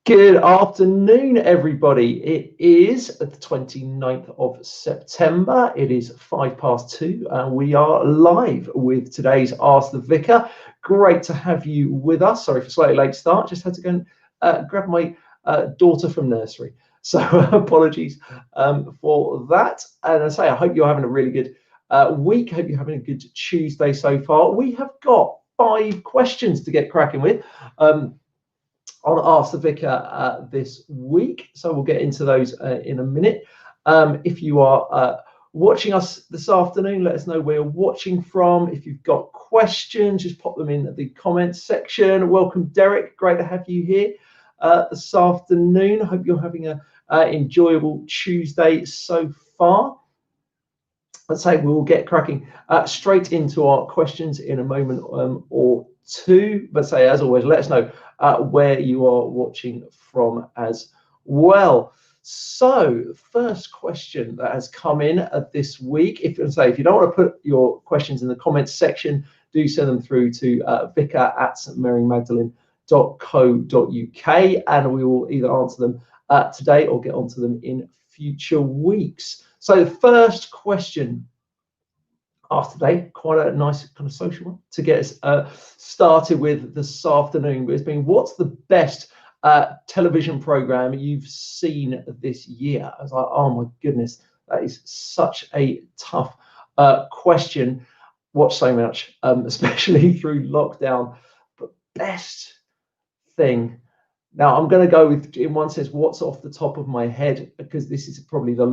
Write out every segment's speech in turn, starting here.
Good afternoon, everybody. It is the 29th of September. It is 2:05, and we are live with today's Ask the Vicar. Great to have you with us. Sorry for slightly late start. Just had to go and grab my daughter from nursery. So apologies for that. And I say, I hope you're having a really good week. I hope you're having a good Tuesday so far. We have got 5 questions to get cracking with. On Ask the Vicar this week, so we'll get into those in a minute. If you are watching us this afternoon, let us know where you're watching from. If you've got questions, just pop them in the comments section. Welcome, Derek. Great to have you here this afternoon. Hope you're having a enjoyable Tuesday so far. Let's say we'll get cracking straight into our questions in a moment or two. But say, as always, let us know where you are watching from as well. So, first question that has come in this week. If you don't want to put your questions in the comments section, do send them through to vicar@marymagdalene.co.uk, and we will either answer them today or get onto them in future weeks. So, the first question asked today, quite a nice kind of social one to get us started with this afternoon. But it's been, what's the best television program you've seen this year? I was like, oh my goodness, that is such a tough question. Watched so much, especially through lockdown. But best thing. Now, I'm going to go with, in one sense, what's off the top of my head, because this is probably the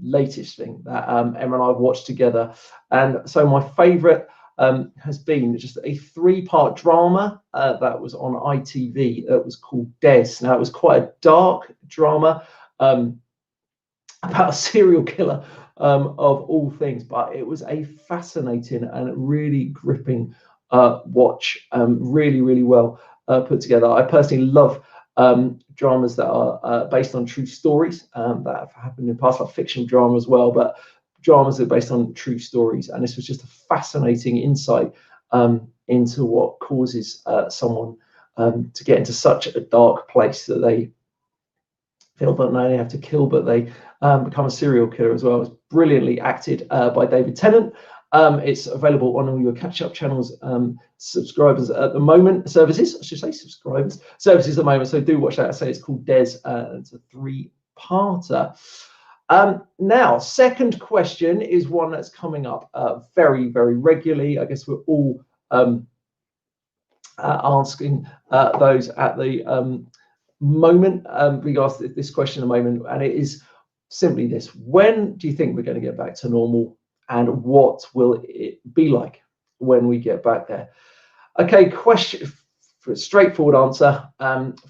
latest thing that Emma and I have watched together. And so my favourite has been just a 3-part drama that was on ITV that was called Des. Now, it was quite a dark drama about a serial killer of all things, but it was a fascinating and really gripping watch, really, really well put together. I personally love dramas that are based on true stories that have happened in the past, like fictional drama as well, but dramas that are based on true stories. And this was just a fascinating insight into what causes someone to get into such a dark place that they feel that not only have to kill, but they become a serial killer as well. It's brilliantly acted by David Tennant. It's available on all your catch-up channels, subscribers at the moment, services, I should say, services at the moment. So do watch that. I say it's called Des. It's a 3-parter. Now, second question is one that's coming up very, very regularly. I guess we're all asking those at the moment. We asked this question at the moment, and it is simply this: when do you think we're going to get back to normal? And what will it be like when we get back there? Okay, question, straightforward answer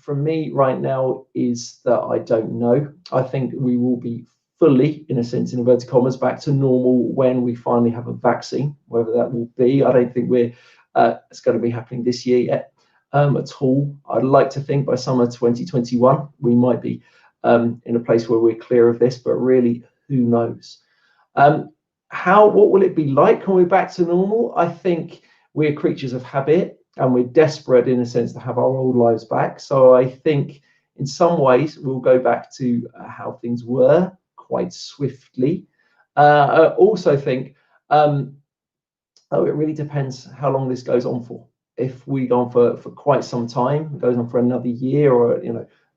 from me right now is that I don't know. I think we will be fully, in a sense, in inverted commas, back to normal when we finally have a vaccine, whether that will be. I don't think it's going to be happening this year yet at all. I'd like to think by summer 2021 we might be in a place where we're clear of this, but really, who knows? What will it be like when we're back to normal? I think we're creatures of habit, and we're desperate, in a sense, to have our old lives back. So I think in some ways we'll go back to how things were quite swiftly. I also think it really depends how long this goes on for. If we go on for quite some time, it goes on for another year, or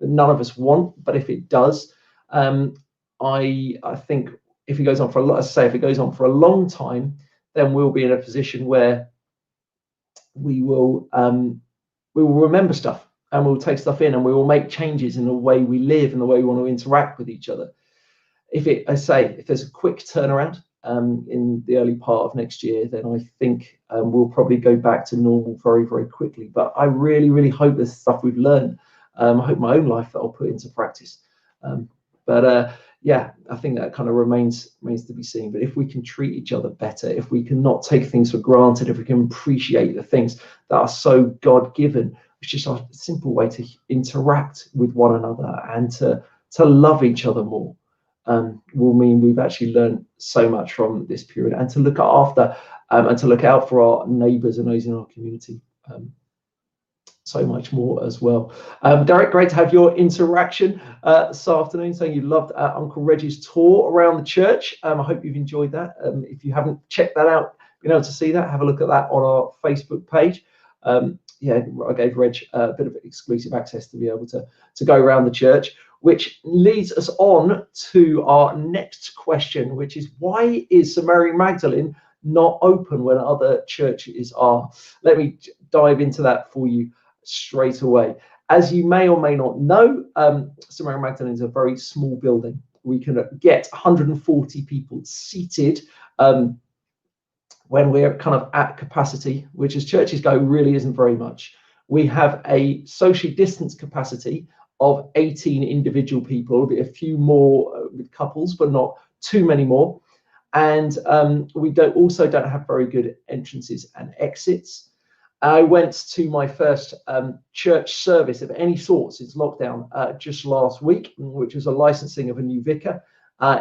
none of us want, but if it does, I think if it goes on for a lot, as I say, if it goes on for a long time, then we'll be in a position where we will remember stuff, and we'll take stuff in, and we will make changes in the way we live and the way we want to interact with each other. If there's a quick turnaround in the early part of next year, then I think we'll probably go back to normal very, very quickly. But I really, really hope there's stuff we've learned. I hope my own life that I'll put into practice. Yeah, I think that kind of remains to be seen. But if we can treat each other better, if we can not take things for granted, if we can appreciate the things that are so God-given, which is a simple way to interact with one another and to love each other more, will mean we've actually learned so much from this period, and to look after and to look out for our neighbours and those in our community. so much more as well. Derek, great to have your interaction this afternoon, saying you loved Uncle Reggie's tour around the church. I hope you've enjoyed that. If you haven't checked that out, been able to see that, have a look at that on our Facebook page. Yeah, I gave Reg a bit of exclusive access to be able to go around the church, which leads us on to our next question, which is, why is St Mary Magdalene not open when other churches are? Let me dive into that for you straight away. As you may or may not know, St Mary Magdalene is a very small building. We can get 140 people seated when we're kind of at capacity, which as churches go really isn't very much. We have a socially distanced capacity of 18 individual people, a bit a few more with couples, but not too many more. And we also don't have very good entrances and exits. I went to my first church service of any sort since lockdown just last week, which was a licensing of a new vicar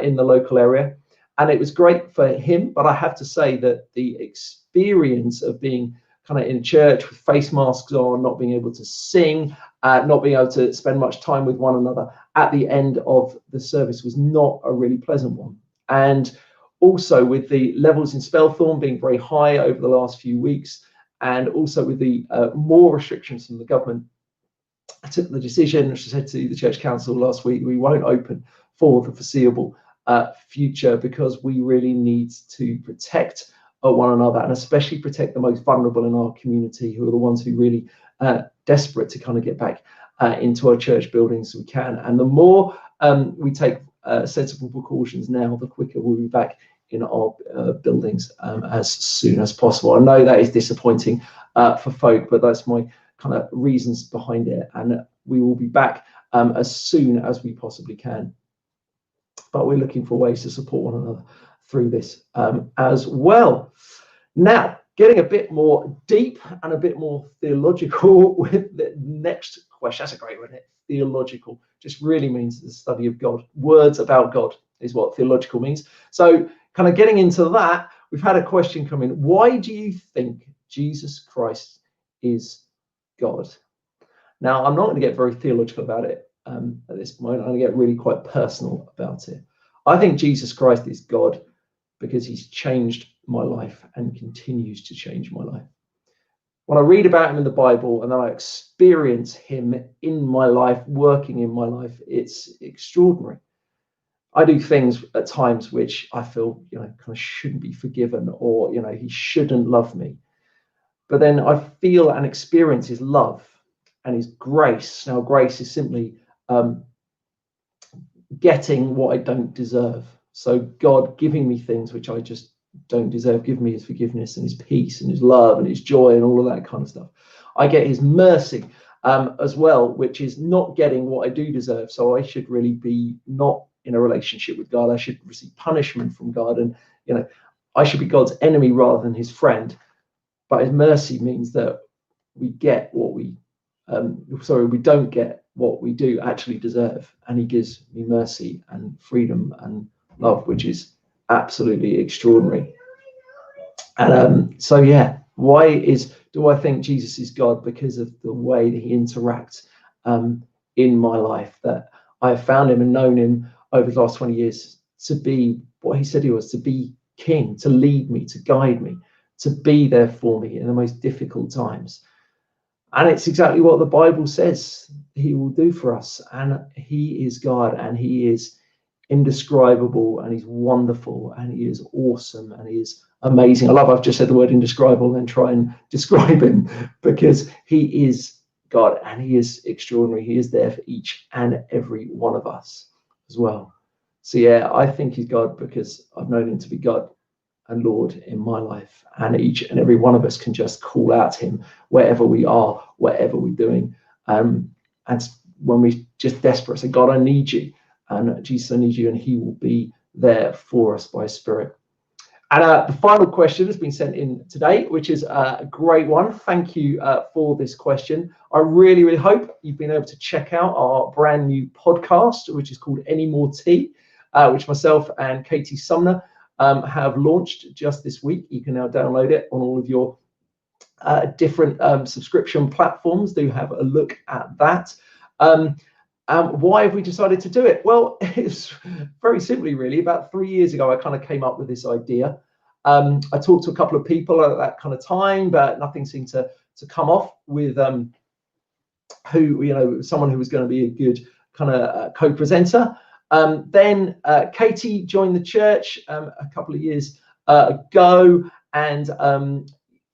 in the local area. And it was great for him, but I have to say that the experience of being kind of in church with face masks on, not being able to sing, not being able to spend much time with one another at the end of the service was not a really pleasant one. And also with the levels in Spelthorne being very high over the last few weeks, and also with the more restrictions from the government, I took the decision, which I said to the church council last week, we won't open for the foreseeable future, because we really need to protect one another, and especially protect the most vulnerable in our community, who are the ones who really desperate to kind of get back into our church buildings as we can. And the more we take sensible precautions now, the quicker we'll be back in our buildings as soon as possible. I know that is disappointing for folk, but that's my kind of reasons behind it, and we will be back as soon as we possibly can. But we're looking for ways to support one another through this as well. Now, getting a bit more deep and a bit more theological with the next question. That's a great one, isn't it? Theological just really means the study of God. Words about God is what theological means. So kind of getting into that, we've had a question come in. Why do you think Jesus Christ is God? Now, I'm not going to get very theological about it at this point. I'm going to get really quite personal about it. I think Jesus Christ is God because he's changed my life and continues to change my life. When I read about him in the Bible and then I experience him in my life, working in my life, it's extraordinary. I do things at times which I feel, kind of shouldn't be forgiven, or, he shouldn't love me. But then I feel and experience his love and his grace. Now, grace is simply getting what I don't deserve. So God giving me things which I just don't deserve, give me his forgiveness and his peace and his love and his joy and all of that kind of stuff. I get his mercy as well, which is not getting what I do deserve. So I should really be not in a relationship with God. I should receive punishment from God, and I should be God's enemy rather than his friend. But his mercy means that we get what we don't get what we do actually deserve, and he gives me mercy and freedom and love, which is absolutely extraordinary. And so yeah, do I think Jesus is God? Because of the way that he interacts in my life, that I have found him and known him over the last 20 years to be what he said he was, to be king, to lead me, to guide me, to be there for me in the most difficult times. And it's exactly what the Bible says he will do for us. And he is God, and he is indescribable, and he's wonderful, and he is awesome, and he is amazing. I love I've just said the word indescribable and then try and describe him, because he is God and he is extraordinary. He is there for each and every one of us as well. So yeah, I think he's God because I've known him to be God and Lord in my life, and each and every one of us can just call out to him wherever we are, whatever we're doing, and when we're just desperate, say, God, I need you, and Jesus, I need you, and he will be there for us by his Spirit. And the final question has been sent in today, which is a great one. Thank you for this question. I really, really hope you've been able to check out our brand new podcast, which is called Any More Tea, which myself and Katie Sumner have launched just this week. You can now download it on all of your different subscription platforms. Do have a look at that. Why have we decided to do it? Well, it's very simply, really, about 3 years ago, I kind of came up with this idea. I talked to a couple of people at that kind of time, but nothing seemed to come off with someone who was going to be a good kind of co-presenter. Then Katie joined the church a couple of years ago, and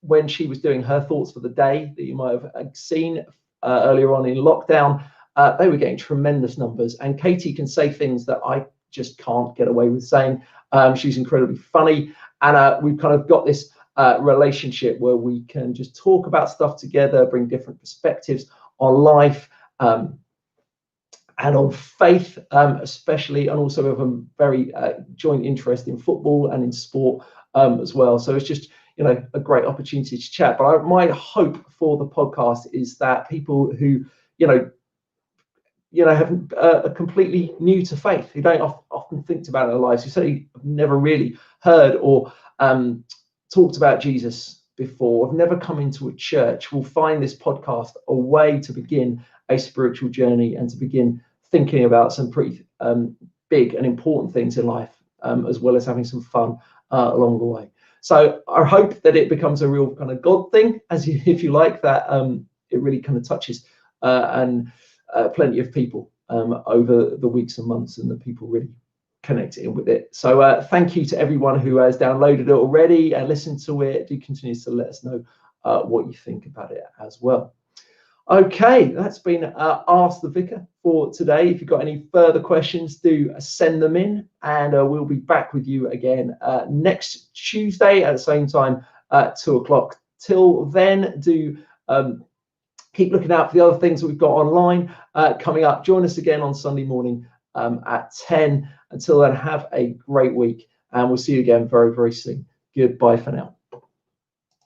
when she was doing her thoughts for the day that you might have seen earlier on in lockdown, they were getting tremendous numbers. And Katie can say things that I just can't get away with saying. She's incredibly funny, and we've kind of got this relationship where we can just talk about stuff together, bring different perspectives on life and on faith, especially, and also have a very joint interest in football and in sport as well. So it's just a great opportunity to chat. But my hope for the podcast is that people who have are completely new to faith, who don't often think about their lives, who say have never really heard or talked about Jesus before, have never come into a church, will find this podcast a way to begin a spiritual journey and to begin thinking about some pretty big and important things in life, as well as having some fun along the way. So I hope that it becomes a real kind of God thing, if you like, that it really kind of touches and plenty of people over the weeks and months, and that people really connect in with it. So thank you to everyone who has downloaded it already and listened to it. Do continue to let us know what you think about it as well. Okay, that's been Ask the Vicar for today. If you've got any further questions, do send them in, and we'll be back with you again next Tuesday at the same time at 2 o'clock. Till then, do keep looking out for the other things that we've got online coming up. Join us again on Sunday morning at 10. Until then, have a great week, and we'll see you again very, very soon. Goodbye for now.